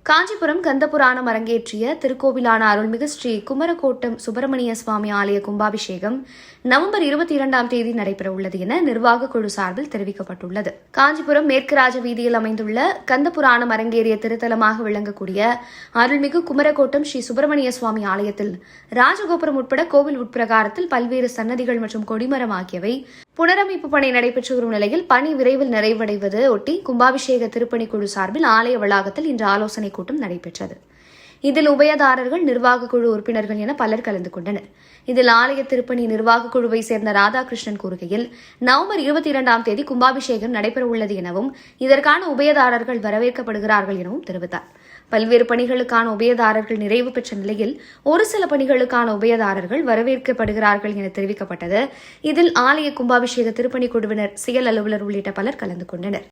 காஞ்சிபுரம் கந்தபுராணம் அரங்கேற்றிய திருக்கோவிலான அருள்மிகு ஸ்ரீ குமரகோட்டம் சுப்பிரமணிய சுவாமி ஆலய கும்பாபிஷேகம் நவம்பர் 22ஆம் தேதி நடைபெறவுள்ளது என நிர்வாக குழு சார்பில் தெரிவிக்கப்பட்டுள்ளது. காஞ்சிபுரம் மேற்கு ராஜ வீதியில் அமைந்துள்ள கந்தபுராணம் அரங்கேறிய திருத்தலமாக விளங்கக்கூடிய அருள்மிகு குமரகோட்டம் ஸ்ரீ சுப்பிரமணிய சுவாமி ஆலயத்தில் ராஜகோபுரம் உட்பட கோவில் உட்பிரகாரத்தில் பல்வேறு சன்னதிகள் மற்றும் கொடிமரம் ஆகியவை புனரமைப்பு பணி நடைபெற்று வரும் நிலையில் பணி விரைவில் நிறைவடைவது ஒட்டி கும்பாபிஷேக திருப்பணிக்குழு சார்பில் ஆலய வளாகத்தில் இன்று ஆலோசனைக் கூட்டம் நடைபெற்றது. இதில் உபயதாரர்கள், நிர்வாக குழு உறுப்பினர்கள் என பலர் கலந்து கொண்டனர். இதில் ஆலய திருப்பணி நிர்வாக குழுவை சேர்ந்த ராதாகிருஷ்ணன் கூறுகையில், நவம்பர் 22ஆம் தேதி கும்பாபிஷேகம் நடைபெறவுள்ளது எனவும் இதற்கான உபயதாரர்கள் வரவேற்கப்படுகிறார்கள் எனவும் தெரிவித்தார். பல்வேறு பணிகளுக்கான உபயதாரர்கள் நிறைவு பெற்ற நிலையில் ஒரு சில பணிகளுக்கான உபயதாரர்கள் வரவேற்கப்படுகிறார்கள் என தெரிவிக்கப்பட்டது. இதில் ஆலய கும்பாபிஷேக திருப்பணி குழுவினர், செயல் அலுவலர் உள்ளிட்ட பலர் கலந்து கொண்டனர்.